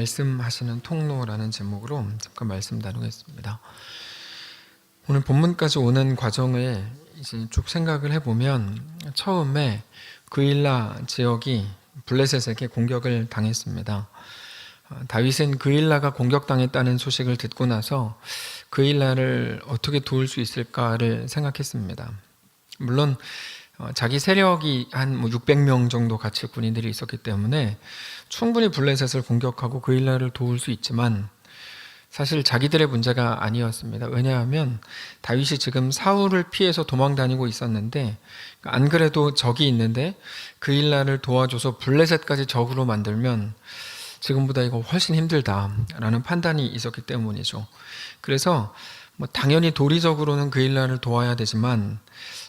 말씀하시는 통로라는 제목으로 잠깐 말씀 나누겠습니다. 오늘 본문까지 오는 과정을 이제 쭉 생각을 해보면 처음에 그일라 지역이 블레셋에게 공격을 당했습니다. 다윗은 그일라가 공격당했다는 소식을 듣고 나서 그일라를 어떻게 도울 수 있을까를 생각했습니다. 물론 자기 세력이 한 600명 정도 같이 군인들이 있었기 때문에 충분히 블레셋을 공격하고 그일라를 도울 수 있지만 사실 자기들의 문제가 아니었습니다. 왜냐하면 다윗이 지금 사울을 피해서 도망 다니고 있었는데 안 그래도 적이 있는데 그일라를 도와줘서 블레셋까지 적으로 만들면 지금보다 이거 훨씬 힘들다라는 판단이 있었기 때문이죠. 그래서 당연히 도리적으로는 그일라를 도와야 되지만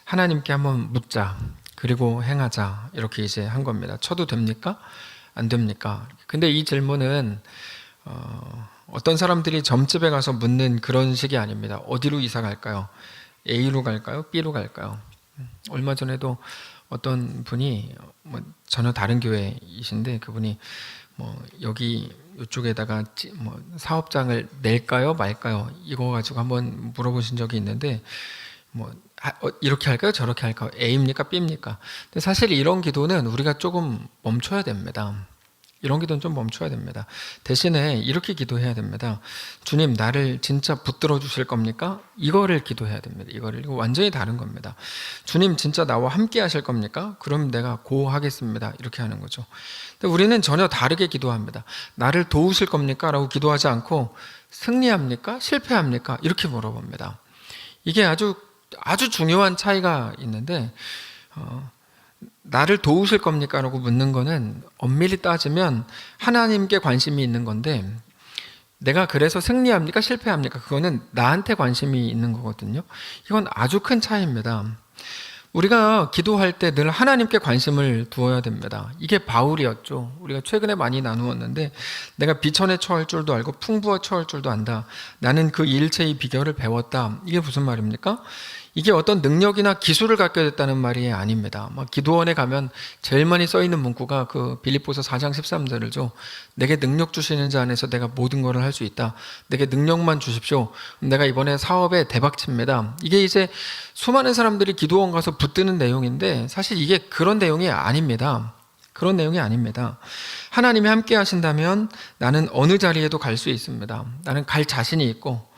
하나님께 한번 묻자, 그리고 행하자, 이렇게 이제 한 겁니다. 쳐도 됩니까? 안 됩니까? 근데 이 질문은 어떤 사람들이 점집에 가서 묻는 그런 식이 아닙니다. 어디로 이사 갈까요? A로 갈까요? B로 갈까요? 얼마 전에도 어떤 분이 전혀 다른 교회이신데 그분이 여기 이쪽에다가 사업장을 낼까요 말까요 이거 가지고 한번 물어보신 적이 있는데 이렇게 할까요 저렇게 할까요, A입니까 B입니까? 근데 사실 이런 기도는 우리가 조금 멈춰야 됩니다. 이런 기도는 좀 멈춰야 됩니다. 대신에 이렇게 기도해야 됩니다. 주님, 나를 진짜 붙들어 주실 겁니까? 이거를 기도해야 됩니다. 이거 완전히 다른 겁니다. 주님, 진짜 나와 함께 하실 겁니까? 그럼 내가 고하겠습니다. 이렇게 하는 거죠. 근데 우리는 전혀 다르게 기도합니다. 나를 도우실 겁니까? 라고 기도하지 않고 승리합니까? 실패합니까? 이렇게 물어봅니다. 이게 아주 중요한 차이가 있는데 나를 도우실 겁니까? 라고 묻는 거는 엄밀히 따지면 하나님께 관심이 있는 건데 내가 그래서 승리합니까? 실패합니까? 그거는 나한테 관심이 있는 거거든요. 이건 아주 큰 차이입니다. 우리가 기도할 때 늘 하나님께 관심을 두어야 됩니다. 이게 바울이었죠. 우리가 최근에 많이 나누었는데 내가 비천에 처할 줄도 알고 풍부에 처할 줄도 안다. 나는 그 일체의 비결을 배웠다. 이게 무슨 말입니까? 이게 어떤 능력이나 기술을 갖게 됐다는 말이 아닙니다. 기도원에 가면 제일 많이 써있는 문구가 그 빌립보서 4장 13절이죠. 내게 능력 주시는 자 안에서 내가 모든 것을 할 수 있다. 내게 능력만 주십시오. 내가 이번에 사업에 대박칩니다. 이게 이제 수많은 사람들이 기도원 가서 붙드는 내용인데 사실 이게 그런 내용이 아닙니다. 그런 내용이 아닙니다. 하나님이 함께 하신다면 나는 어느 자리에도 갈 수 있습니다. 나는 갈 자신이 있고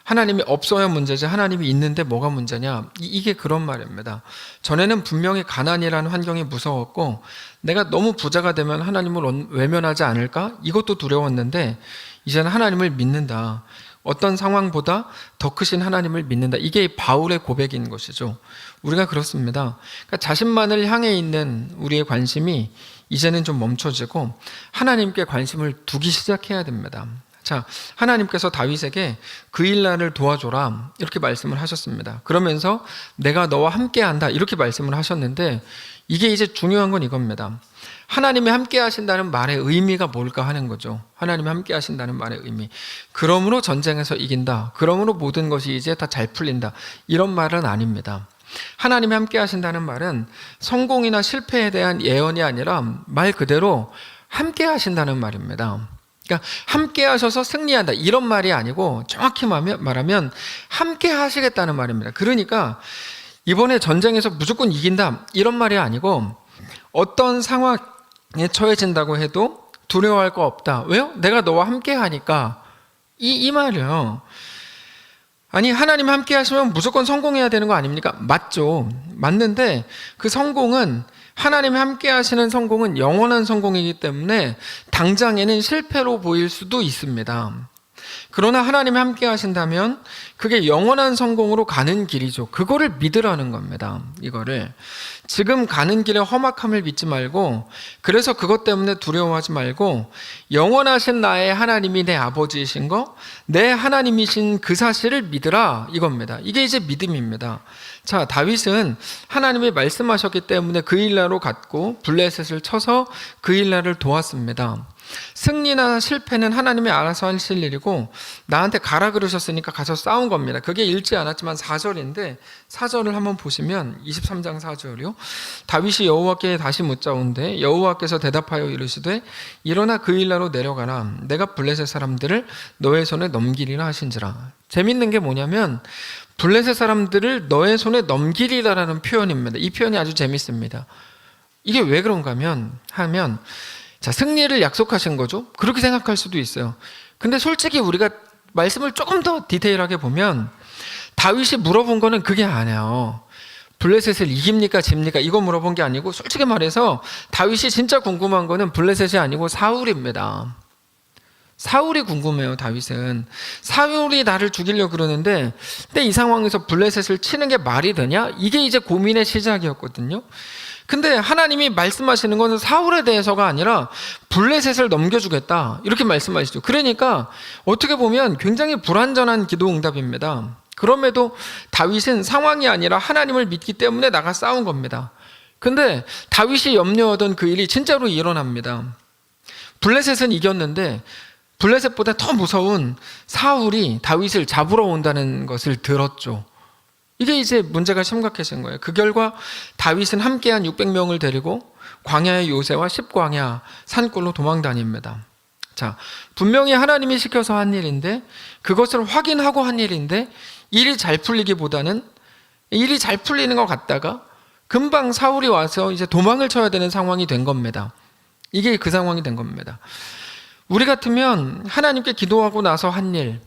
하나님이 없어야 문제지 하나님이 있는데 뭐가 문제냐, 이게 그런 말입니다. 전에는 분명히 가난이라는 환경이 무서웠고 내가 너무 부자가 되면 하나님을 외면하지 않을까, 이것도 두려웠는데 이제는 하나님을 믿는다. 어떤 상황보다 더 크신 하나님을 믿는다. 이게 바울의 고백인 것이죠. 우리가 그렇습니다. 그러니까 자신만을 향해 있는 우리의 관심이 이제는 좀 멈춰지고 하나님께 관심을 두기 시작해야 됩니다. 자, 하나님께서 다윗에게 그일라를 도와줘라 이렇게 말씀을 하셨습니다. 그러면서 내가 너와 함께한다 이렇게 말씀을 하셨는데 이게 이제 중요한 건 이겁니다. 하나님이 함께 하신다는 말의 의미가 뭘까 하는 거죠. 하나님이 함께 하신다는 말의 의미. 그러므로 전쟁에서 이긴다. 그러므로 모든 것이 이제 다 잘 풀린다. 이런 말은 아닙니다. 하나님이 함께 하신다는 말은 성공이나 실패에 대한 예언이 아니라 말 그대로 함께 하신다는 말입니다. 그러니까 함께 하셔서 승리한다 이런 말이 아니고 정확히 말하면 함께 하시겠다는 말입니다. 그러니까 이번에 전쟁에서 무조건 이긴다 이런 말이 아니고 어떤 상황에 처해진다고 해도 두려워할 거 없다. 왜요? 내가 너와 함께 하니까 이 말이에요. 아니, 하나님 함께 하시면 무조건 성공해야 되는 거 아닙니까? 맞죠. 맞는데 그 성공은 하나님이 함께 하시는 성공은 영원한 성공이기 때문에 당장에는 실패로 보일 수도 있습니다. 그러나 하나님이 함께 하신다면 그게 영원한 성공으로 가는 길이죠. 그거를 믿으라는 겁니다. 이거를 지금 가는 길에 험악함을 믿지 말고 그래서 그것 때문에 두려워하지 말고 영원하신 나의 하나님이 내 아버지이신 거, 내 하나님이신 그 사실을 믿으라 이겁니다. 이게 이제 믿음입니다. 자, 다윗은 하나님이 말씀하셨기 때문에 그일라로 갔고 블레셋을 쳐서 그일라를 도왔습니다. 승리나 실패는 하나님이 알아서 하실 일이고 나한테 가라 그러셨으니까 가서 싸운 겁니다. 그게 읽지 않았지만 4절인데 4절을 한번 보시면 23장 4절이요. 다윗이 여호와께 다시 묻자온데 여호와께서 대답하여 이르시되 일어나 그 일나로 내려가라. 내가 블레셋 사람들을 너의 손에 넘기리라 하신지라. 재밌는 게 뭐냐면 블레셋 사람들을 너의 손에 넘기리라라는 표현입니다. 이 표현이 아주 재밌습니다. 이게 왜 그런가 하면 자, 승리를 약속하신 거죠. 그렇게 생각할 수도 있어요. 근데 솔직히 우리가 말씀을 조금 더 디테일하게 보면 다윗이 물어본 거는 그게 아니에요. 블레셋을 이깁니까 집니까 이거 물어본 게 아니고 솔직히 말해서 다윗이 진짜 궁금한 거는 블레셋이 아니고 사울입니다. 사울이 궁금해요. 다윗은 사울이 나를 죽이려고 그러는데 근데 이 상황에서 블레셋을 치는 게 말이 되냐? 이게 이제 고민의 시작이었거든요. 근데 하나님이 말씀하시는 것은 사울에 대해서가 아니라 블레셋을 넘겨주겠다 이렇게 말씀하시죠. 그러니까 어떻게 보면 굉장히 불완전한 기도 응답입니다. 그럼에도 다윗은 상황이 아니라 하나님을 믿기 때문에 나가 싸운 겁니다. 근데 다윗이 염려하던 그 일이 진짜로 일어납니다. 블레셋은 이겼는데 블레셋보다 더 무서운 사울이 다윗을 잡으러 온다는 것을 들었죠. 이게 이제 문제가 심각해진 거예요. 그 결과 다윗은 함께한 600명을 데리고 광야의 요새와 십광야 산골로 도망다닙니다. 자, 분명히 하나님이 시켜서 한 일인데 그것을 확인하고 한 일인데 일이 잘 풀리기보다는 일이 잘 풀리는 것 같다가 금방 사울이 와서 이제 도망을 쳐야 되는 상황이 된 겁니다. 이게 그 상황이 된 겁니다. 우리 같으면 하나님께 기도하고 나서 한 일,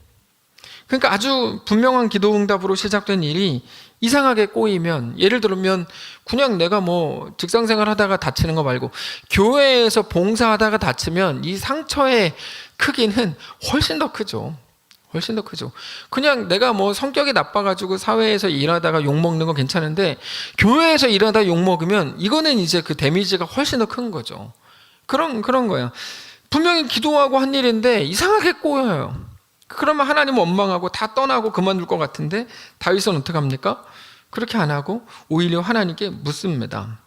그러니까 아주 분명한 기도 응답으로 시작된 일이 이상하게 꼬이면, 예를 들면 그냥 내가 뭐 직장생활 하다가 다치는 거 말고 교회에서 봉사하다가 다치면 이 상처의 크기는 훨씬 더 크죠. 훨씬 더 크죠. 그냥 내가 뭐 성격이 나빠가지고 사회에서 일하다가 욕먹는 건 괜찮은데 교회에서 일하다 욕먹으면 이거는 이제 그 데미지가 훨씬 더 큰 거죠. 그런 거예요. 분명히 기도하고 한 일인데 이상하게 꼬여요. 그러면 하나님은 원망하고 다 떠나고 그만둘 것 같은데 다윗은 어떻게 합니까? 그렇게 안 하고 오히려 하나님께 묻습니다.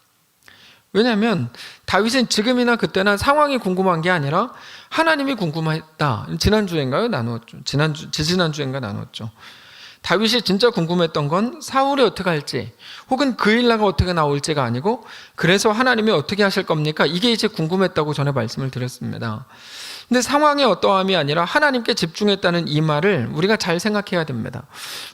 왜냐하면 다윗은 지금이나 그때나 상황이 궁금한 게 아니라 하나님이 궁금했다. 지난주인가요? 나누었죠. 지지난주인가 나누었죠. 다윗이 진짜 궁금했던 건 사울이 어떻게 할지 혹은 그 일나가 어떻게 나올지가 아니고 그래서 하나님이 어떻게 하실 겁니까? 이게 이제 궁금했다고 전에 말씀을 드렸습니다. 근데 상황의 어떠함이 아니라 하나님께 집중했다는 이 말을 우리가 잘 생각해야 됩니다.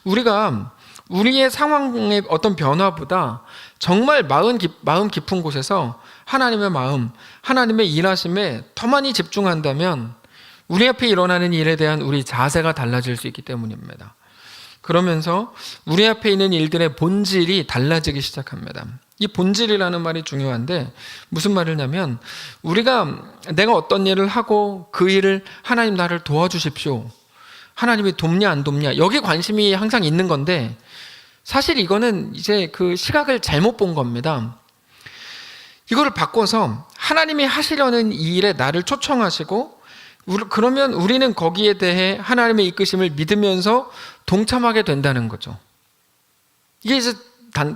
우리가 우리의 상황의 어떤 변화보다 정말 마음 깊은 곳에서 하나님의 마음, 하나님의 일하심에 더 많이 집중한다면 우리 앞에 일어나는 일에 대한 우리 자세가 달라질 수 있기 때문입니다. 그러면서 우리 앞에 있는 일들의 본질이 달라지기 시작합니다. 이 본질이라는 말이 중요한데 무슨 말이냐면 내가 어떤 일을 하고 그 일을 하나님 나를 도와주십시오. 하나님이 돕냐 안 돕냐 여기 관심이 항상 있는 건데 사실 이거는 이제 그 시각을 잘못 본 겁니다. 이거를 바꿔서 하나님이 하시려는 이 일에 나를 초청하시고 그러면 우리는 거기에 대해 하나님의 이끄심을 믿으면서 동참하게 된다는 거죠. 이게 이제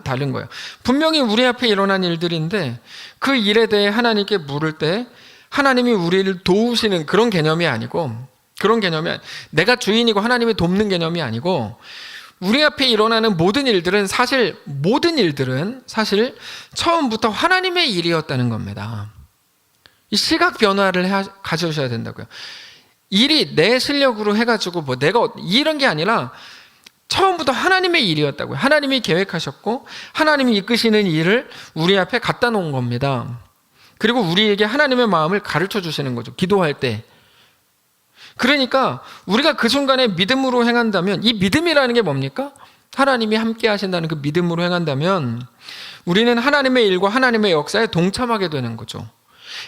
다른 거예요. 분명히 우리 앞에 일어난 일들인데 그 일에 대해 하나님께 물을 때 하나님이 우리를 도우시는 그런 개념이 아니고 내가 주인이고 하나님이 돕는 개념이 아니고 우리 앞에 일어나는 모든 일들은 사실 처음부터 하나님의 일이었다는 겁니다. 이 시각 변화를 가져오셔야 된다고요. 일이 내 실력으로 해가지고 뭐 내가 이런 게 아니라 처음부터 하나님의 일이었다고요. 하나님이 계획하셨고 하나님이 이끄시는 일을 우리 앞에 갖다 놓은 겁니다. 그리고 우리에게 하나님의 마음을 가르쳐 주시는 거죠. 기도할 때. 그러니까 우리가 그 순간에 믿음으로 행한다면 이 믿음이라는 게 뭡니까? 하나님이 함께 하신다는 그 믿음으로 행한다면 우리는 하나님의 일과 하나님의 역사에 동참하게 되는 거죠.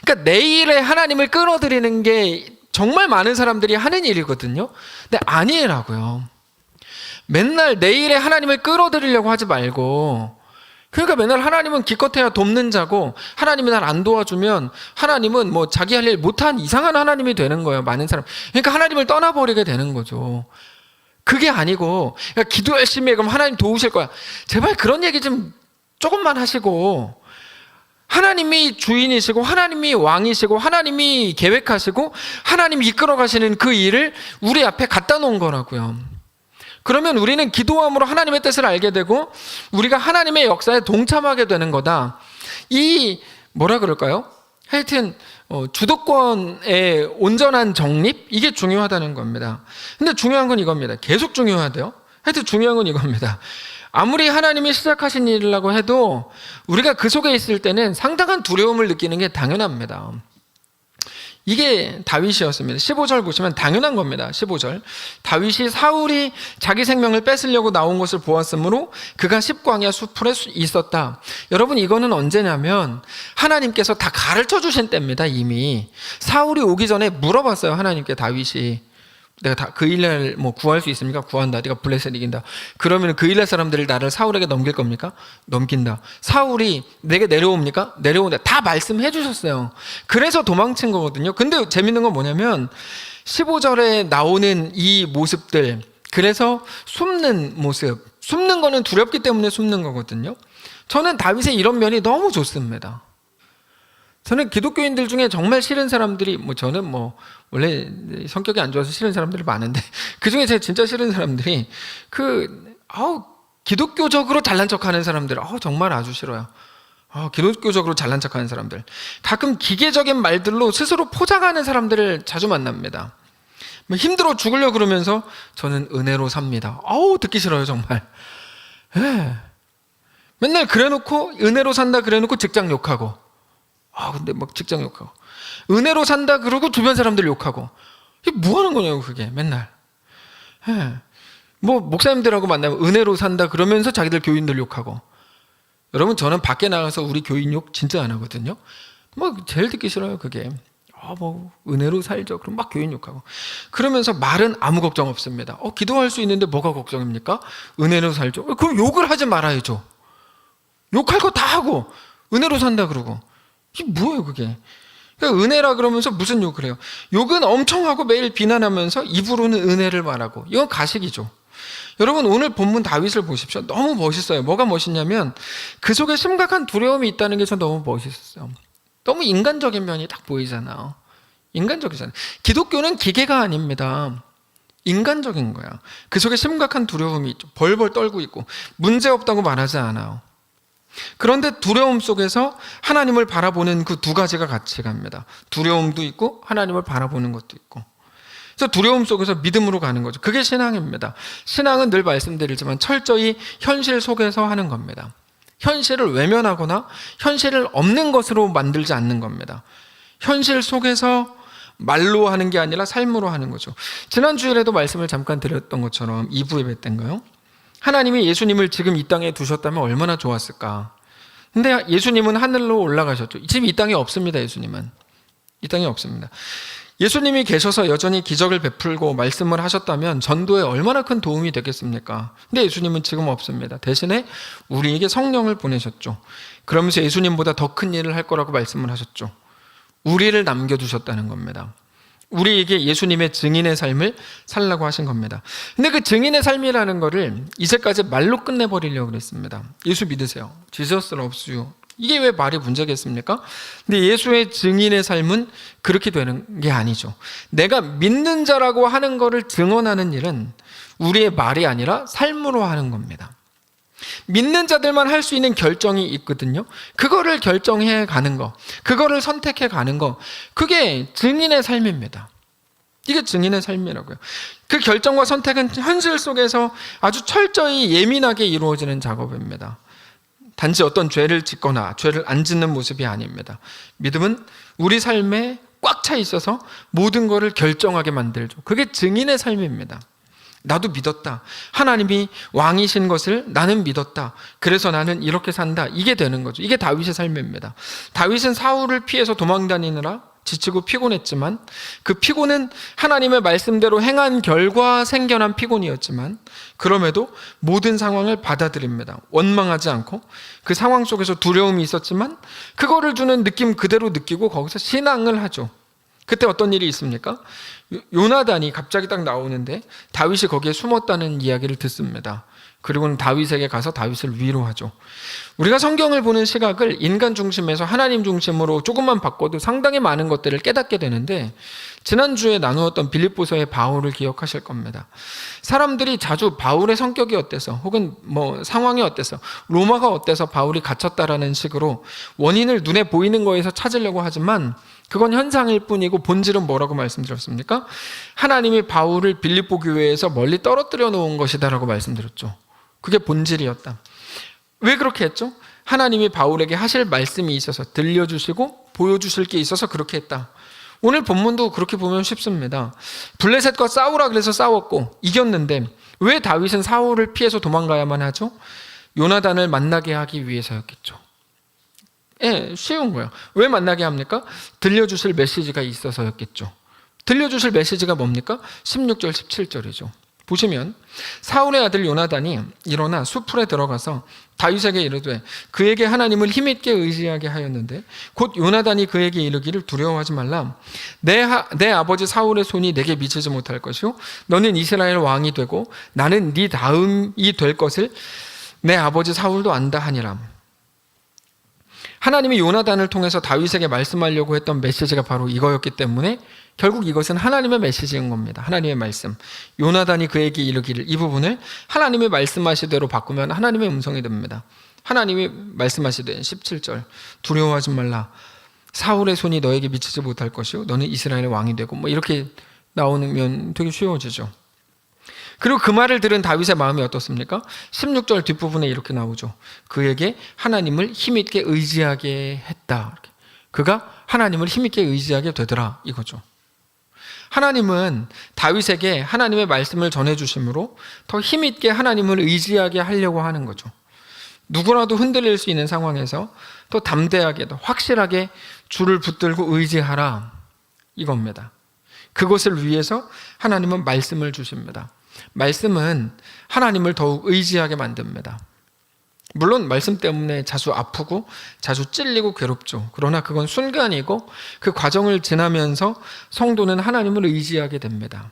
그러니까 내 일에 하나님을 끌어들이는 게 정말 많은 사람들이 하는 일이거든요. 근데 아니라고요. 맨날 내 일에 하나님을 끌어들이려고 하지 말고 그러니까 맨날 하나님은 기껏해야 돕는 자고 하나님이 날 안 도와주면 하나님은 뭐 자기 할 일 못한 이상한 하나님이 되는 거예요. 많은 사람. 그러니까 하나님을 떠나버리게 되는 거죠. 그게 아니고 그러니까 기도 열심히 해 그럼 하나님 도우실 거야. 제발 그런 얘기 좀 조금만 하시고 하나님이 주인이시고 하나님이 왕이시고 하나님이 계획하시고 하나님이 이끌어 가시는 그 일을 우리 앞에 갖다 놓은 거라고요. 그러면 우리는 기도함으로 하나님의 뜻을 알게 되고 우리가 하나님의 역사에 동참하게 되는 거다. 이 뭐라 그럴까요? 하여튼 주도권의 온전한 정립, 이게 중요하다는 겁니다. 근데 중요한 건 이겁니다. 계속 중요하대요. 하여튼 중요한 건 이겁니다. 아무리 하나님이 시작하신 일이라고 해도 우리가 그 속에 있을 때는 상당한 두려움을 느끼는 게 당연합니다. 이게 다윗이었습니다. 15절 보시면 당연한 겁니다. 15절. 다윗이 사울이 자기 생명을 뺏으려고 나온 것을 보았으므로 그가 십광야 수풀에 있었다. 여러분, 이거는 언제냐면 하나님께서 다 가르쳐 주신 때입니다. 이미 사울이 오기 전에 물어봤어요. 하나님께 다윗이 내가 그 일날 뭐 구할 수 있습니까? 구한다. 네가 블레셋 이긴다. 그러면 그 일날 사람들을 나를 사울에게 넘길 겁니까? 넘긴다. 사울이 내게 내려옵니까? 내려온다. 다 말씀해 주셨어요. 그래서 도망친 거거든요. 근데 재밌는 건 뭐냐면 15절에 나오는 이 모습들, 그래서 숨는 모습, 숨는 거는 두렵기 때문에 숨는 거거든요. 저는 다윗의 이런 면이 너무 좋습니다. 저는 기독교인들 중에 정말 싫은 사람들이, 저는 원래 성격이 안 좋아서 싫은 사람들이 많은데, 그 중에 제가 진짜 싫은 사람들이, 기독교적으로 잘난 척 하는 사람들, 정말 아주 싫어요. 기독교적으로 잘난 척 하는 사람들. 가끔 기계적인 말들로 스스로 포장하는 사람들을 자주 만납니다. 힘들어 죽으려 그러면서 저는 은혜로 삽니다. 듣기 싫어요, 정말. 맨날 그래놓고, 은혜로 산다 그래놓고 직장 욕하고. 근데 막 직장 욕하고. 은혜로 산다 그러고 주변 사람들 욕하고. 이게 뭐 하는 거냐고, 그게, 맨날. 목사님들하고 만나면 은혜로 산다 그러면서 자기들 교인들 욕하고. 여러분, 저는 밖에 나가서 우리 교인 욕 진짜 안 하거든요. 제일 듣기 싫어요, 그게. 은혜로 살죠. 그럼 막 교인 욕하고. 그러면서 말은 아무 걱정 없습니다. 기도할 수 있는데 뭐가 걱정입니까? 은혜로 살죠. 그럼 욕을 하지 말아야죠. 욕할 거 다 하고, 은혜로 산다 그러고. 이게 뭐예요, 그게? 그러니까 은혜라 그러면서 무슨 욕을 해요? 욕은 엄청 하고 매일 비난하면서 입으로는 은혜를 말하고. 이건 가식이죠. 여러분, 오늘 본문 다윗을 보십시오. 너무 멋있어요. 뭐가 멋있냐면 그 속에 심각한 두려움이 있다는 게 전 너무 멋있었어요. 너무 인간적인 면이 딱 보이잖아요. 인간적이잖아요. 기독교는 기계가 아닙니다. 인간적인 거야. 그 속에 심각한 두려움이 있죠. 벌벌 떨고 있고 문제없다고 말하지 않아요. 그런데 두려움 속에서 하나님을 바라보는 그 두 가지가 같이 갑니다. 두려움도 있고 하나님을 바라보는 것도 있고. 그래서 두려움 속에서 믿음으로 가는 거죠. 그게 신앙입니다. 신앙은 늘 말씀드리지만 철저히 현실 속에서 하는 겁니다. 현실을 외면하거나 현실을 없는 것으로 만들지 않는 겁니다. 현실 속에서 말로 하는 게 아니라 삶으로 하는 거죠. 지난 주일에도 말씀을 잠깐 드렸던 것처럼 2부 예배 때인가요? 하나님이 예수님을 지금 이 땅에 두셨다면 얼마나 좋았을까. 근데 예수님은 하늘로 올라가셨죠. 지금 이 땅에 없습니다. 예수님은 이 땅에 없습니다. 예수님이 계셔서 여전히 기적을 베풀고 말씀을 하셨다면 전도에 얼마나 큰 도움이 되겠습니까? 근데 예수님은 지금 없습니다. 대신에 우리에게 성령을 보내셨죠. 그러면서 예수님보다 더 큰 일을 할 거라고 말씀을 하셨죠. 우리를 남겨두셨다는 겁니다. 우리에게 예수님의 증인의 삶을 살라고 하신 겁니다. 근데 그 증인의 삶이라는 거를 이제까지 말로 끝내버리려고 그랬습니다. 예수 믿으세요. Jesus loves you. 이게 왜 말이 문제겠습니까? 근데 예수의 증인의 삶은 그렇게 되는 게 아니죠. 내가 믿는 자라고 하는 거를 증언하는 일은 우리의 말이 아니라 삶으로 하는 겁니다. 믿는 자들만 할 수 있는 결정이 있거든요. 그거를 결정해 가는 거, 그거를 선택해 가는 거, 그게 증인의 삶입니다. 이게 증인의 삶이라고요. 그 결정과 선택은 현실 속에서 아주 철저히 예민하게 이루어지는 작업입니다. 단지 어떤 죄를 짓거나 죄를 안 짓는 모습이 아닙니다. 믿음은 우리 삶에 꽉 차 있어서 모든 것을 결정하게 만들죠. 그게 증인의 삶입니다. 나도 믿었다. 하나님이 왕이신 것을 나는 믿었다. 그래서 나는 이렇게 산다. 이게 되는 거죠. 이게 다윗의 삶입니다. 다윗은 사울을 피해서 도망다니느라 지치고 피곤했지만 그 피곤은 하나님의 말씀대로 행한 결과 생겨난 피곤이었지만 그럼에도 모든 상황을 받아들입니다. 원망하지 않고 그 상황 속에서 두려움이 있었지만 그거를 주는 느낌 그대로 느끼고 거기서 신앙을 하죠. 그때 어떤 일이 있습니까? 요나단이 갑자기 딱 나오는데 다윗이 거기에 숨었다는 이야기를 듣습니다. 그리고는 다윗에게 가서 다윗을 위로하죠. 우리가 성경을 보는 시각을 인간 중심에서 하나님 중심으로 조금만 바꿔도 상당히 많은 것들을 깨닫게 되는데, 지난주에 나누었던 빌립보서의 바울을 기억하실 겁니다. 사람들이 자주 바울의 성격이 어때서, 혹은 상황이 어때서, 로마가 어때서 바울이 갇혔다라는 식으로 원인을 눈에 보이는 거에서 찾으려고 하지만 그건 현상일 뿐이고 본질은 뭐라고 말씀드렸습니까? 하나님이 바울을 빌립보 교회에서 멀리 떨어뜨려 놓은 것이다라고 말씀드렸죠. 그게 본질이었다. 왜 그렇게 했죠? 하나님이 바울에게 하실 말씀이 있어서, 들려주시고 보여주실 게 있어서 그렇게 했다. 오늘 본문도 그렇게 보면 쉽습니다. 블레셋과 싸우라 그래서 싸웠고 이겼는데 왜 다윗은 사울을 피해서 도망가야만 하죠? 요나단을 만나게 하기 위해서였겠죠. 쉬운 거예요. 왜 만나게 합니까? 들려주실 메시지가 있어서였겠죠. 들려주실 메시지가 뭡니까? 16절 17절이죠. 보시면 사울의 아들 요나단이 일어나 수풀에 들어가서 다윗에게 이르되 그에게 하나님을 힘있게 의지하게 하였는데, 곧 요나단이 그에게 이르기를 두려워하지 말라. 내 아버지 사울의 손이 내게 미치지 못할 것이요 너는 이스라엘 왕이 되고 나는 네 다음이 될 것을 내 아버지 사울도 안다 하니라. 하나님이 요나단을 통해서 다윗에게 말씀하려고 했던 메시지가 바로 이거였기 때문에 결국 이것은 하나님의 메시지인 겁니다. 하나님의 말씀. 요나단이 그에게 이르기를, 이 부분을 하나님이 말씀하시대로 바꾸면 하나님의 음성이 됩니다. 하나님이 말씀하시되 17절 두려워하지 말라. 사울의 손이 너에게 미치지 못할 것이요 너는 이스라엘의 왕이 되고, 이렇게 나오면 되게 쉬워지죠. 그리고 그 말을 들은 다윗의 마음이 어떻습니까? 16절 뒷부분에 이렇게 나오죠. 그에게 하나님을 힘있게 의지하게 했다. 그가 하나님을 힘있게 의지하게 되더라, 이거죠. 하나님은 다윗에게 하나님의 말씀을 전해주심으로 더 힘있게 하나님을 의지하게 하려고 하는 거죠. 누구라도 흔들릴 수 있는 상황에서 더 담대하게, 더 확실하게 주를 붙들고 의지하라, 이겁니다. 그것을 위해서 하나님은 말씀을 주십니다. 말씀은 하나님을 더욱 의지하게 만듭니다. 물론 말씀 때문에 자주 아프고 자주 찔리고 괴롭죠. 그러나 그건 순간이고 그 과정을 지나면서 성도는 하나님을 의지하게 됩니다.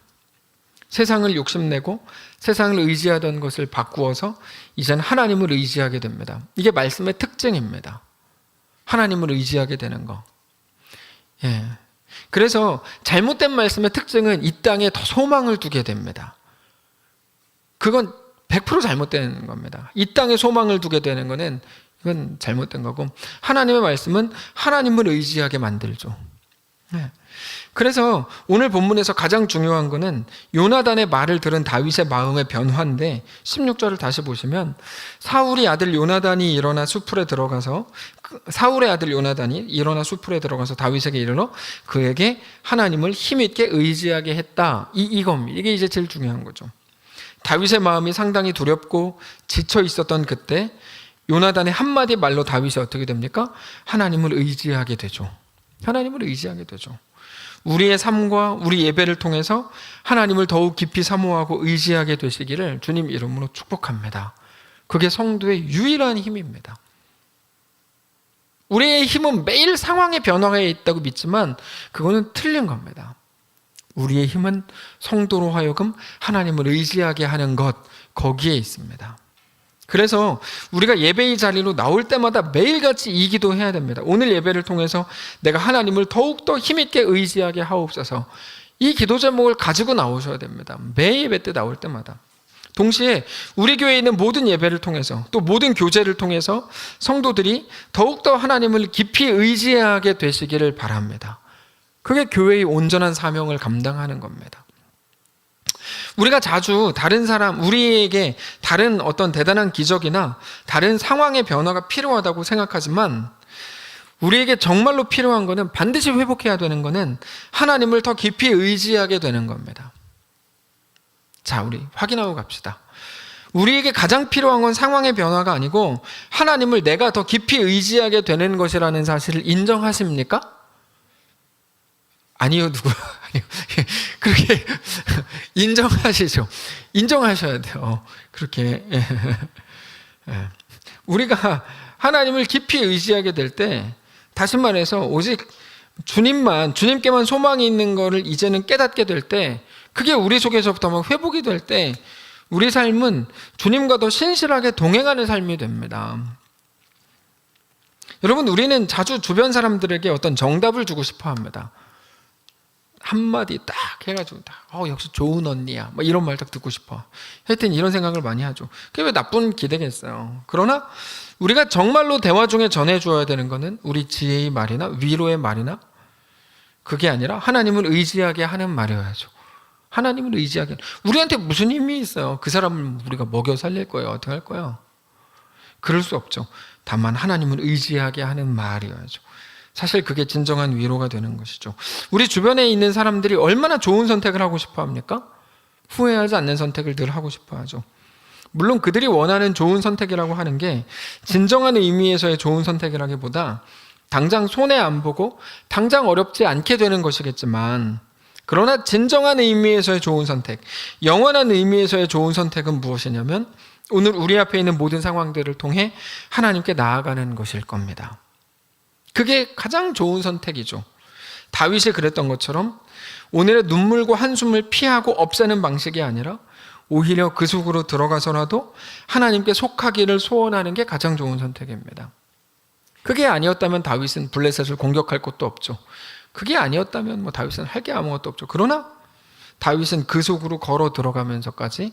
세상을 욕심내고 세상을 의지하던 것을 바꾸어서 이젠 하나님을 의지하게 됩니다. 이게 말씀의 특징입니다. 하나님을 의지하게 되는 거. 그래서 잘못된 말씀의 특징은 이 땅에 더 소망을 두게 됩니다. 그건 100% 잘못된 겁니다. 이 땅에 소망을 두게 되는 거는 이건 잘못된 거고, 하나님의 말씀은 하나님을 의지하게 만들죠. 그래서 오늘 본문에서 가장 중요한 거는 요나단의 말을 들은 다윗의 마음의 변화인데, 16절을 다시 보시면 사울의 아들 요나단이 일어나 수풀에 들어가서 다윗에게 이르러 그에게 하나님을 힘있게 의지하게 했다. 이겁니다. 이게 이제 제일 중요한 거죠. 다윗의 마음이 상당히 두렵고 지쳐 있었던 그때 요나단의 한마디 말로 다윗이 어떻게 됩니까? 하나님을 의지하게 되죠. 하나님을 의지하게 되죠. 우리의 삶과 우리 예배를 통해서 하나님을 더욱 깊이 사모하고 의지하게 되시기를 주님 이름으로 축복합니다. 그게 성도의 유일한 힘입니다. 우리의 힘은 매일 상황의 변화에 있다고 믿지만 그거는 틀린 겁니다. 우리의 힘은 성도로 하여금 하나님을 의지하게 하는 것, 거기에 있습니다. 그래서 우리가 예배의 자리로 나올 때마다 매일같이 이 기도해야 됩니다. 오늘 예배를 통해서 내가 하나님을 더욱더 힘있게 의지하게 하옵소서, 이 기도 제목을 가지고 나오셔야 됩니다. 매 예배 때 나올 때마다. 동시에 우리 교회에 있는 모든 예배를 통해서, 또 모든 교제를 통해서 성도들이 더욱더 하나님을 깊이 의지하게 되시기를 바랍니다. 그게 교회의 온전한 사명을 감당하는 겁니다. 우리가 자주 우리에게 다른 어떤 대단한 기적이나 다른 상황의 변화가 필요하다고 생각하지만, 우리에게 정말로 필요한 것은, 반드시 회복해야 되는 것은 하나님을 더 깊이 의지하게 되는 겁니다. 자, 우리 확인하고 갑시다. 우리에게 가장 필요한 건 상황의 변화가 아니고 하나님을 내가 더 깊이 의지하게 되는 것이라는 사실을 인정하십니까? 아니요, 아니요. 그렇게 인정하시죠. 인정하셔야 돼요. 그렇게. 우리가 하나님을 깊이 의지하게 될 때, 다시 말해서 오직 주님께만 소망이 있는 것을 이제는 깨닫게 될 때, 그게 우리 속에서부터 막 회복이 될 때, 우리 삶은 주님과 더 신실하게 동행하는 삶이 됩니다. 여러분, 우리는 자주 주변 사람들에게 어떤 정답을 주고 싶어 합니다. 한마디 딱 해가지고 역시 좋은 언니야, 이런 말 딱 듣고 싶어. 하여튼 이런 생각을 많이 하죠. 그게 왜 나쁜 기대겠어요. 그러나 우리가 정말로 대화 중에 전해줘야 되는 거는 우리 지혜의 말이나 위로의 말이나 그게 아니라 하나님을 의지하게 하는 말이어야죠. 하나님을 의지하게. 우리한테 무슨 힘이 있어요? 그 사람을 우리가 먹여 살릴 거예요? 어떻게 할 거예요? 그럴 수 없죠. 다만 하나님을 의지하게 하는 말이어야죠. 사실 그게 진정한 위로가 되는 것이죠. 우리 주변에 있는 사람들이 얼마나 좋은 선택을 하고 싶어 합니까? 후회하지 않는 선택을 늘 하고 싶어 하죠. 물론 그들이 원하는 좋은 선택이라고 하는 게 진정한 의미에서의 좋은 선택이라기보다 당장 손해 안 보고 당장 어렵지 않게 되는 것이겠지만, 그러나 진정한 의미에서의 좋은 선택, 영원한 의미에서의 좋은 선택은 무엇이냐면 오늘 우리 앞에 있는 모든 상황들을 통해 하나님께 나아가는 것일 겁니다. 그게 가장 좋은 선택이죠. 다윗이 그랬던 것처럼 오늘의 눈물과 한숨을 피하고 없애는 방식이 아니라 오히려 그 속으로 들어가서라도 하나님께 속하기를 소원하는 게 가장 좋은 선택입니다. 그게 아니었다면 다윗은 블레셋을 공격할 것도 없죠. 그게 아니었다면 다윗은 할 게 아무것도 없죠. 그러나 다윗은 그 속으로 걸어 들어가면서까지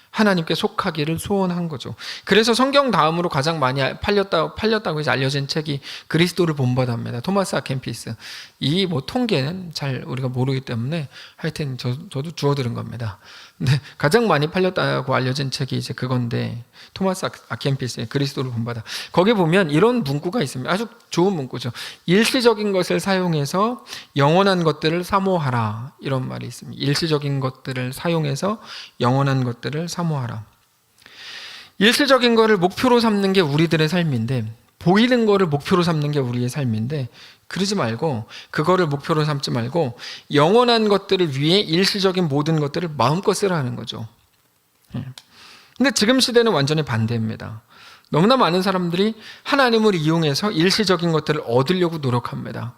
하나님께 속하기를 소원한 거죠. 그래서 성경 다음으로 가장 많이 팔렸다고 해서 알려진 책이 그리스도를 본받아입니다. 토마스 아켄피스. 이 통계는 잘 우리가 모르기 때문에 하여튼 저도 주워 들은 겁니다. 근데 가장 많이 팔렸다고 알려진 책이 이제 그건데, 토마스 아켄피스의 그리스도를 본받아. 거기 보면 이런 문구가 있습니다. 아주 좋은 문구죠. 일시적인 것을 사용해서 영원한 것들을 사모하라, 이런 말이 있습니다. 일시적인 것들을 사용해서 영원한 것들을 사모하라. 일시적인 거를 목표로 삼는 게 우리들의 삶인데, 보이는 거를 목표로 삼는 게 우리의 삶인데, 그러지 말고, 그거를 목표로 삼지 말고 영원한 것들을 위해 일시적인 모든 것들을 마음껏 쓰라는 거죠. 근데 지금 시대는 완전히 반대입니다. 너무나 많은 사람들이 하나님을 이용해서 일시적인 것들을 얻으려고 노력합니다.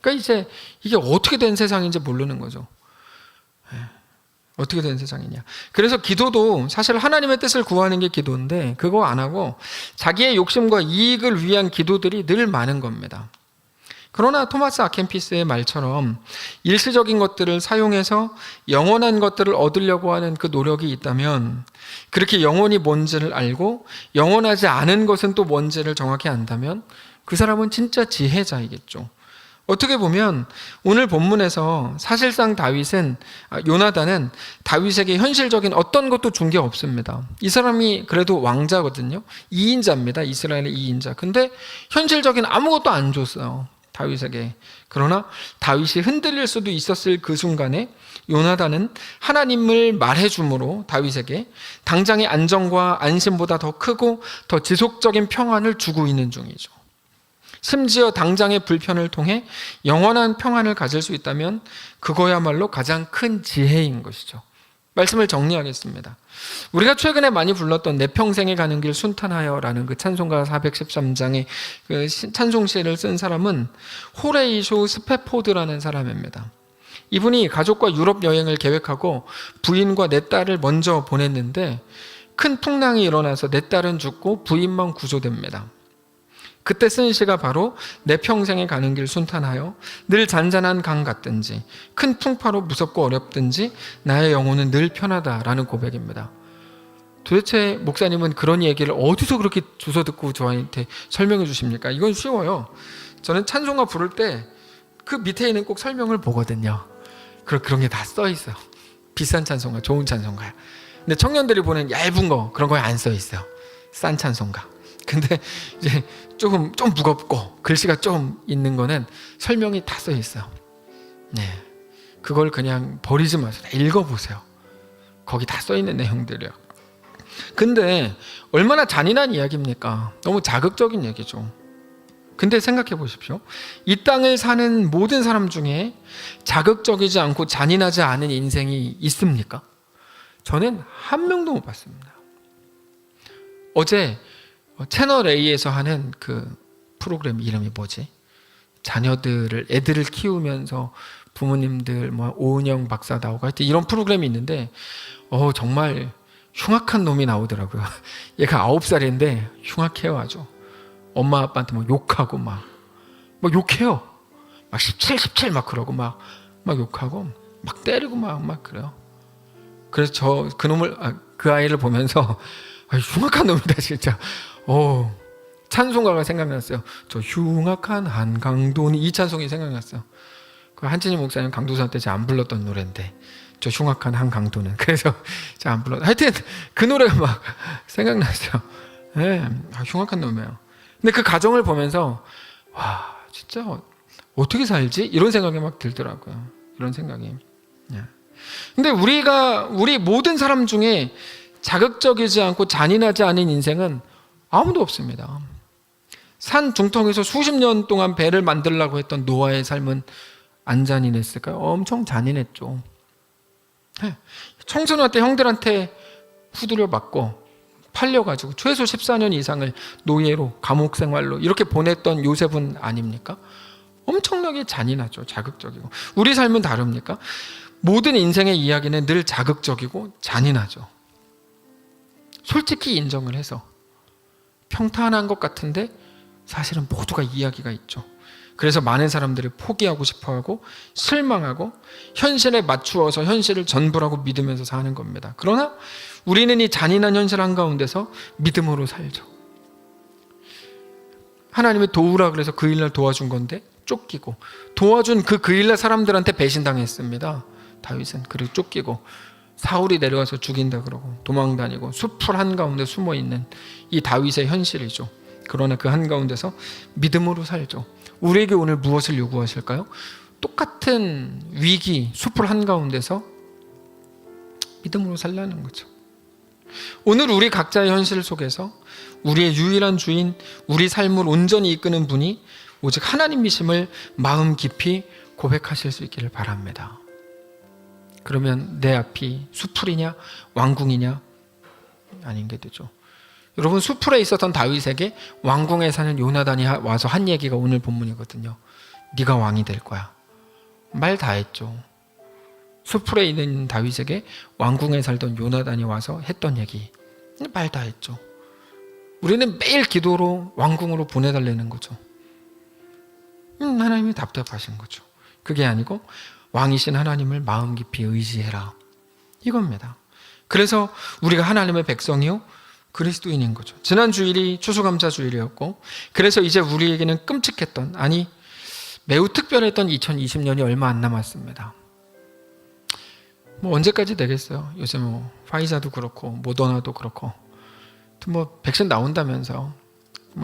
그러니까 이제 이게 어떻게 된 세상인지 모르는 거죠. 어떻게 된 세상이냐. 그래서 기도도 사실 하나님의 뜻을 구하는 게 기도인데, 그거 안 하고 자기의 욕심과 이익을 위한 기도들이 늘 많은 겁니다. 그러나 토마스 아켄피스의 말처럼 일시적인 것들을 사용해서 영원한 것들을 얻으려고 하는 그 노력이 있다면, 그렇게 영원이 뭔지를 알고 영원하지 않은 것은 또 뭔지를 정확히 안다면 그 사람은 진짜 지혜자이겠죠. 어떻게 보면 오늘 본문에서 사실상 요나단은 다윗에게 현실적인 어떤 것도 준 게 없습니다. 이 사람이 그래도 왕자거든요. 2인자입니다. 이스라엘의 2인자. 근데 현실적인 아무것도 안 줬어요, 다윗에게. 그러나 다윗이 흔들릴 수도 있었을 그 순간에 요나단은 하나님을 말해줌으로 다윗에게 당장의 안정과 안심보다 더 크고 더 지속적인 평안을 주고 있는 중이죠. 심지어 당장의 불편을 통해 영원한 평안을 가질 수 있다면 그거야말로 가장 큰 지혜인 것이죠. 말씀을 정리하겠습니다. 우리가 최근에 많이 불렀던 내 평생에 가는 길 순탄하여라는 그 찬송가 413장의 그 찬송시를 쓴 사람은 호레이쇼 스페포드라는 사람입니다. 이분이 가족과 유럽 여행을 계획하고 부인과 내 딸을 먼저 보냈는데 큰 풍랑이 일어나서 내 딸은 죽고 부인만 구조됩니다. 그때 쓴 시가 바로 내 평생에 가는 길 순탄하여 늘 잔잔한 강 같든지 큰 풍파로 무섭고 어렵든지 나의 영혼은 늘 편하다라는 고백입니다. 도대체 목사님은 그런 얘기를 어디서 그렇게 주워 듣고 저한테 설명해 주십니까? 이건 쉬워요. 저는 찬송가 부를 때 그 밑에 있는 꼭 설명을 보거든요. 그런 게 다 써 있어요. 비싼 찬송가, 좋은 찬송가야. 근데 청년들이 보는 얇은 거, 그런 거에 안 써 있어요. 싼 찬송가. 근데 이제 좀 무겁고 글씨가 좀 있는 거는 설명이 다 써 있어요. 네, 그걸 그냥 버리지 마세요. 읽어보세요. 거기 다 써 있는 내용들이요. 근데 얼마나 잔인한 이야기입니까? 너무 자극적인 얘기죠. 근데 생각해 보십시오. 이 땅을 사는 모든 사람 중에 자극적이지 않고 잔인하지 않은 인생이 있습니까? 저는 한 명도 못 봤습니다. 어제 채널 A에서 하는 그 프로그램 이름이 뭐지? 애들을 키우면서 부모님들 오은영 박사 나오고 하여튼 이런 프로그램이 있는데 정말 흉악한 놈이 나오더라고요. 얘가 9살인데 흉악해요 아주. 엄마 아빠한테 막 욕하고 막 욕해요. 막 17 막 그러고 막 욕하고 막 때리고 막 그래요. 그래서 저 그 아이를 보면서 흉악한 놈이다 진짜. 찬송가가 생각났어요. 저 흉악한 한강도니, 이 찬송이 생각났어요. 그 한진희 목사님 강도사 때 제가 안 불렀던 노래인데, 저 흉악한 한강도는. 그래서 제가 안 불렀. 하여튼 그 노래가 막 생각났어요. 네, 흉악한 놈이에요. 근데 그 가정을 보면서 와 진짜 어떻게 살지? 이런 생각이 막 들더라고요. 이런 생각이. 근데 우리 모든 사람 중에 자극적이지 않고 잔인하지 않은 인생은 아무도 없습니다. 산 중턱에서 수십 년 동안 배를 만들려고 했던 노아의 삶은 안 잔인했을까요? 엄청 잔인했죠. 청소년 때 형들한테 후두려 맞고 팔려가지고 최소 14년 이상을 노예로, 감옥 생활로 이렇게 보냈던 요셉은 아닙니까? 엄청나게 잔인하죠. 자극적이고. 우리 삶은 다릅니까? 모든 인생의 이야기는 늘 자극적이고 잔인하죠. 솔직히 인정을 해서 평탄한 것 같은데 사실은 모두가 이야기가 있죠. 그래서 많은 사람들이 포기하고 싶어하고 실망하고 현실에 맞추어서 현실을 전부라고 믿으면서 사는 겁니다. 그러나 우리는 이 잔인한 현실 한가운데서 믿음으로 살죠. 하나님이 도우라 그래서 그 일날 도와준 건데 쫓기고, 도와준 그 일날 사람들한테 배신당했습니다. 다윗은. 그리고 쫓기고 사울이 내려와서 죽인다 그러고 도망다니고 숲풀 한가운데 숨어있는 이 다윗의 현실이죠. 그러나 그 한가운데서 믿음으로 살죠. 우리에게 오늘 무엇을 요구하실까요? 똑같은 위기, 숲풀 한가운데서 믿음으로 살라는 거죠. 오늘 우리 각자의 현실 속에서 우리의 유일한 주인, 우리 삶을 온전히 이끄는 분이 오직 하나님이심을 마음 깊이 고백하실 수 있기를 바랍니다. 그러면 내 앞이 숲풀이냐 왕궁이냐 아닌 게 되죠. 여러분, 숲풀에 있었던 다윗에게 왕궁에 사는 요나단이 와서 한 얘기가 오늘 본문이거든요. 네가 왕이 될 거야. 말 다 했죠. 숲풀에 있는 다윗에게 왕궁에 살던 요나단이 와서 했던 얘기, 말 다 했죠. 우리는 매일 기도로 왕궁으로 보내달라는 거죠. 하나님이 답답하신 거죠. 그게 아니고 왕이신 하나님을 마음 깊이 의지해라, 이겁니다. 그래서 우리가 하나님의 백성이요 그리스도인인 거죠. 지난 주일이 추수감사 주일이었고, 그래서 이제 우리에게는 끔찍했던, 아니 매우 특별했던 2020년이 얼마 안 남았습니다. 언제까지 되겠어요? 요새 파이자도 그렇고 모더나도 그렇고 백신 나온다면서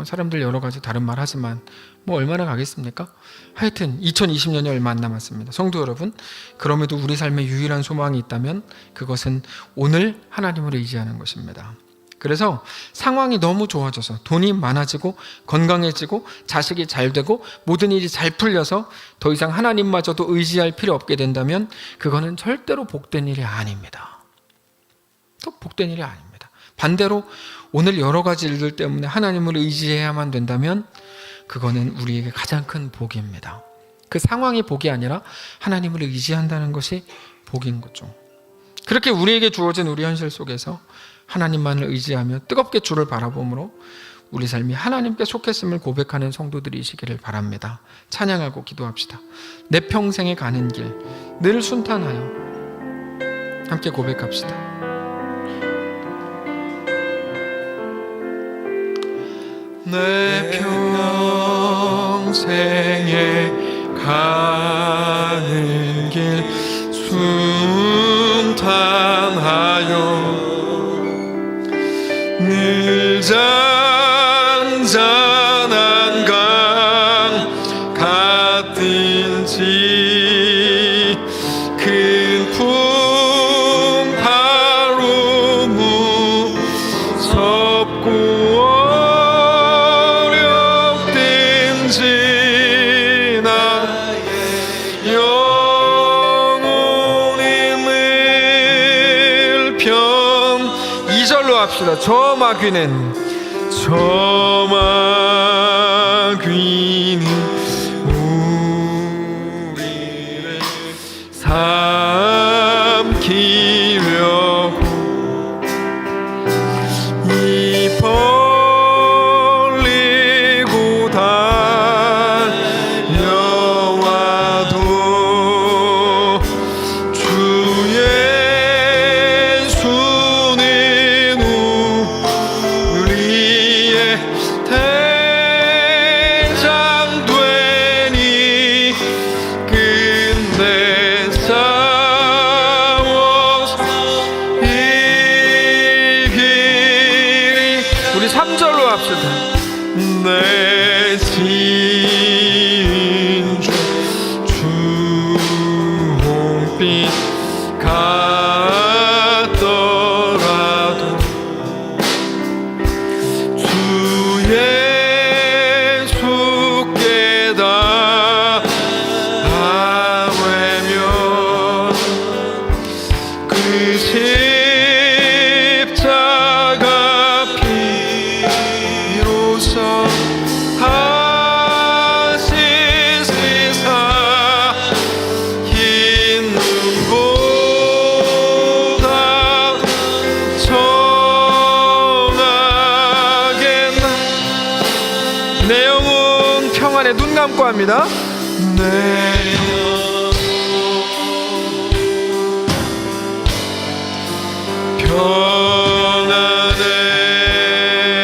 사람들 여러 가지 다른 말 하지만 얼마나 가겠습니까? 하여튼 2020년이 얼마 안 남았습니다. 성도 여러분, 그럼에도 우리 삶에 유일한 소망이 있다면 그것은 오늘 하나님을 의지하는 것입니다. 그래서 상황이 너무 좋아져서 돈이 많아지고 건강해지고 자식이 잘 되고 모든 일이 잘 풀려서 더 이상 하나님마저도 의지할 필요 없게 된다면 그거는 절대로 복된 일이 아닙니다. 또 복된 일이 아닙니다. 반대로 오늘 여러 가지 일들 때문에 하나님을 의지해야만 된다면 그거는 우리에게 가장 큰 복입니다. 그 상황이 복이 아니라 하나님을 의지한다는 것이 복인 거죠. 그렇게 우리에게 주어진 우리 현실 속에서 하나님만을 의지하며 뜨겁게 주를 바라봄으로 우리 삶이 하나님께 속했음을 고백하는 성도들이시기를 바랍니다. 찬양하고 기도합시다. 내 평생에 가는 길 늘 순탄하여 함께 고백합시다. 내 평생에 가는 길 순탄하여 늘 잔잔한 강 같은지 큰 풍파로 무섭고 어렵든지 나의 영혼이 늘 편 2절로 합시다. 저 마귀는 우리를 삼키려고 같더라도 주 예수께 다 아뢰면 그 십자가 피로써 하신 세상 흰 눈보다 정하게 내 영혼 평안에 눈 감고 합니다. 내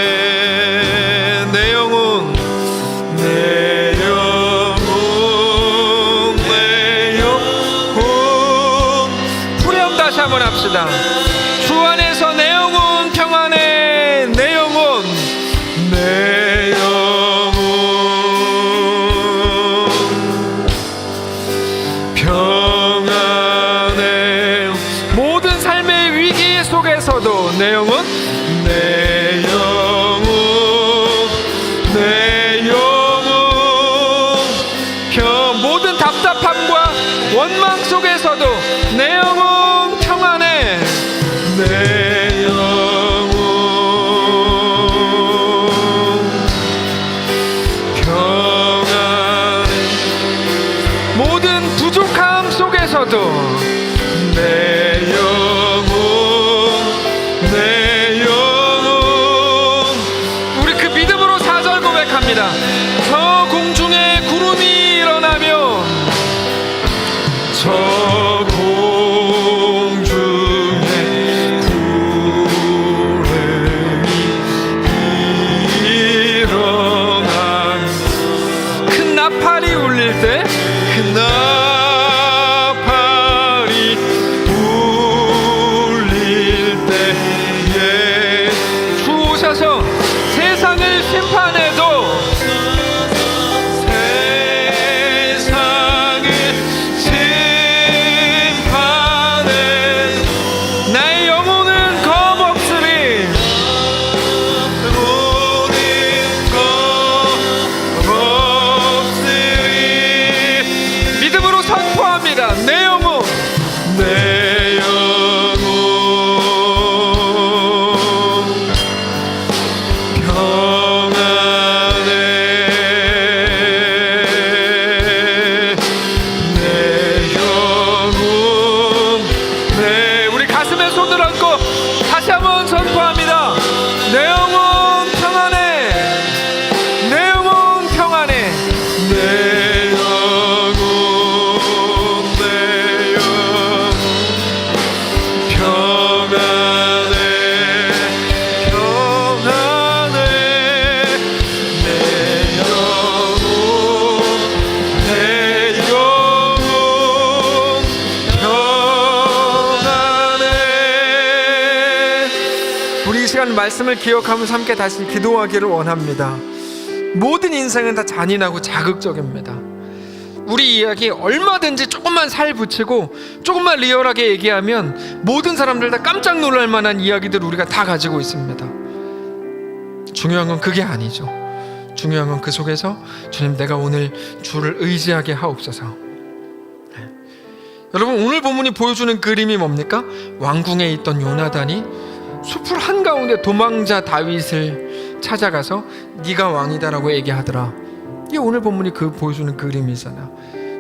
평안에 내 영혼 내 영혼 내 영혼 후렴 다시 한번 합시다. 주 안에서 내 영혼 평안해 내 영혼 내 영혼 평안해 모든 삶의 위기 속에서도 내 영혼 내 영혼 내 영혼 모든 답답함과 원망 속에서도 내 영혼 평안해 내 영혼 평안해 모든 부족함 속에서도 내 영혼 내 영혼 우리 그 믿음으로 4절 고백합니다. 저 공중에 구름이 일어나며 저 공중에 구름이 일어나며 큰 나팔이 울릴 때 그 나팔이 울릴 때에 주 오셔서 세상을 심판해도 세상을 심판해 나의 영혼은 겁없으리 모든 겁없으리 믿음으로 선포합니다. 내 영혼 내 영혼 평안해 내 영혼 네 우리 가슴에 손을 얹고 다시 한번 선포합니다. 내 영혼 평안해 내 영혼 평안해 내 영혼 내 영혼 평안해 평안해 내 영혼 내 영혼 평안해 우리 이 시간 말씀을 기억하면서 함께 다시 기도하기를 원합니다. 모든 인생은 다 잔인하고 자극적입니다. 우리 이야기 얼마든지 조금만 살 붙이고 조금만 리얼하게 얘기하면 모든 사람들 다 깜짝 놀랄 만한 이야기들 우리가 다 가지고 있습니다. 중요한 건 그게 아니죠. 중요한 건 그 속에서 주님 내가 오늘 주를 의지하게 하옵소서. 여러분 오늘 본문이 보여주는 그림이 뭡니까? 왕궁에 있던 요나단이 숲을 한가운데 도망자 다윗을 찾아가서 네가 왕이다라고 얘기하더라. 이게 오늘 본문이 그 보여주는 그림이잖아.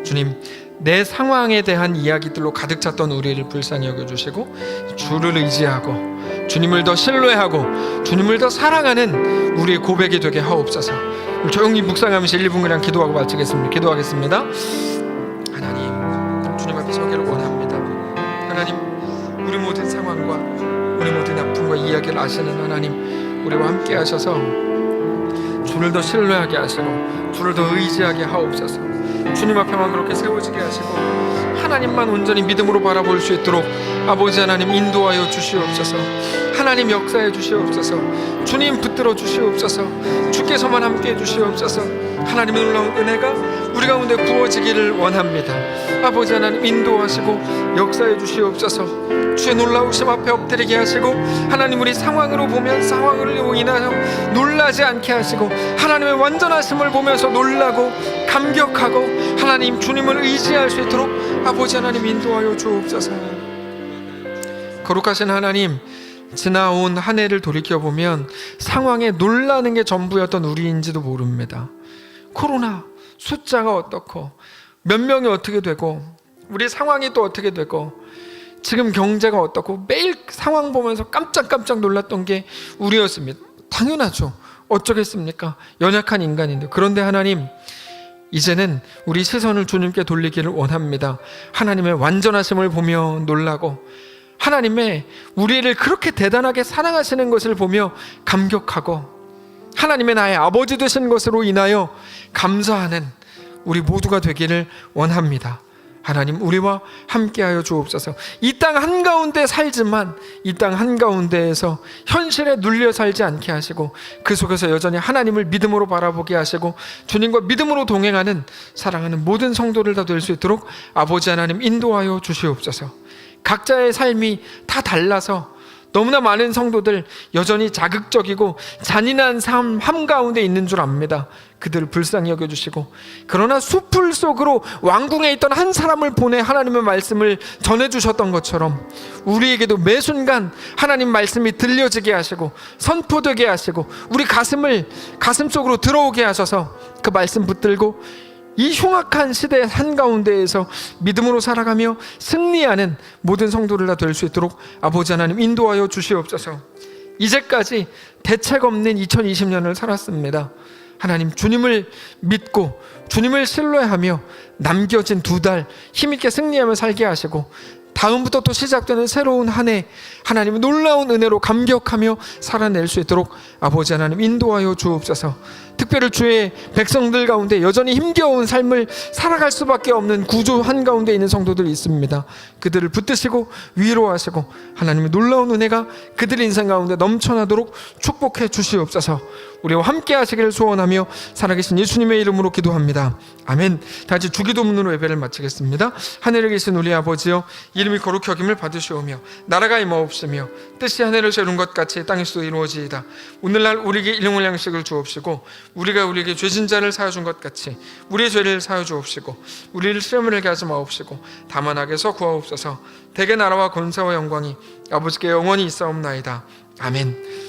주님 내 상황에 대한 이야기들로 가득 찼던 우리를 불쌍히 여겨주시고 주를 의지하고 주님을 더 신뢰하고 주님을 더 사랑하는 우리의 고백이 되게 하옵소서. 조용히 묵상하면서 1분 그냥 기도하고 마치겠습니다. 기도하겠습니다. 하나님 주님 앞에 서기를 원합니다. 하나님 우리 모든 상황과 우리 모든 아픔과 이야기를 아시는 하나님 우리와 함께 하셔서 주를 더 신뢰하게 하시고 주를 더 의지하게 하옵소서. 주님 앞에만 그렇게 세워지게 하시고 하나님만 온전히 믿음으로 바라볼 수 있도록 아버지 하나님 인도하여 주시옵소서. 하나님 역사해 주시옵소서. 주님 붙들어 주시옵소서. 주께서만 함께 해 주시옵소서. 하나님의 놀라운 은혜가 우리 가운데 부어지기를 원합니다. 아버지 하나님 인도하시고 역사해 주시옵소서. 주의 놀라우심 앞에 엎드리게 하시고 하나님 우리 상황으로 보면 상황으로 인하여 놀라지 않게 하시고 하나님의 완전하심을 보면서 놀라고 감격하고 하나님 주님을 의지할 수 있도록 아버지 하나님 인도하여 주옵소서. 거룩하신 하나님, 지나온 한 해를 돌이켜보면 상황에 놀라는 게 전부였던 우리인지도 모릅니다. 코로나 숫자가 어떻고 몇 명이 어떻게 되고 우리 상황이 또 어떻게 되고 지금 경제가 어떻고 매일 상황 보면서 깜짝깜짝 놀랐던 게 우리였습니다. 당연하죠. 어쩌겠습니까? 연약한 인간인데. 그런데 하나님, 이제는 우리 시선을 주님께 돌리기를 원합니다. 하나님의 완전하심을 보며 놀라고 하나님의 우리를 그렇게 대단하게 사랑하시는 것을 보며 감격하고 하나님의 나의 아버지 되신 것으로 인하여 감사하는 우리 모두가 되기를 원합니다. 하나님 우리와 함께하여 주옵소서. 이 땅 한가운데 살지만 이 땅 한가운데에서 현실에 눌려 살지 않게 하시고 그 속에서 여전히 하나님을 믿음으로 바라보게 하시고 주님과 믿음으로 동행하는 사랑하는 모든 성도들 다 될 수 있도록 아버지 하나님 인도하여 주시옵소서. 각자의 삶이 다 달라서 너무나 많은 성도들 여전히 자극적이고 잔인한 삶 한가운데 있는 줄 압니다. 그들을 불쌍히 여겨주시고 그러나 숲풀 속으로 왕궁에 있던 한 사람을 보내 하나님의 말씀을 전해주셨던 것처럼 우리에게도 매 순간 하나님 말씀이 들려지게 하시고 선포되게 하시고 우리 가슴 속으로 들어오게 하셔서 그 말씀 붙들고 이 흉악한 시대 한가운데에서 믿음으로 살아가며 승리하는 모든 성도들 다 될 수 있도록 아버지 하나님 인도하여 주시옵소서. 이제까지 대책 없는 2020년을 살았습니다. 하나님 주님을 믿고 주님을 신뢰하며 남겨진 2달 힘있게 승리하며 살게 하시고 다음부터 또 시작되는 새로운 한 해 하나님의 놀라운 은혜로 감격하며 살아낼 수 있도록 아버지 하나님 인도하여 주옵소서. 특별히 주의 백성들 가운데 여전히 힘겨운 삶을 살아갈 수밖에 없는 구조 한가운데 있는 성도들이 있습니다. 그들을 붙드시고 위로하시고 하나님의 놀라운 은혜가 그들 인생 가운데 넘쳐나도록 축복해 주시옵소서. 우리와 함께 하시기를 소원하며 살아계신 예수님의 이름으로 기도합니다. 아멘. 다시 주기도문으로 예배를 마치겠습니다. 하늘에 계신 우리 아버지여, 이름이 거룩히 여김을 받으시오며 나라가 임하옵시며 뜻이 하늘을 이룬 것 같이 땅에서도 이루어지이다. 오늘날 우리에게 일용할 양식을 주옵시고 우리가 우리에게 죄진 자를 사하여 준 것 같이 우리의 죄를 사하여 주옵시고 우리를 시험을 하게 하지 마옵시고 다만 악에서 구하옵소서. 대개 나라와 권세와 영광이 아버지께 영원히 있사옵나이다. 아멘.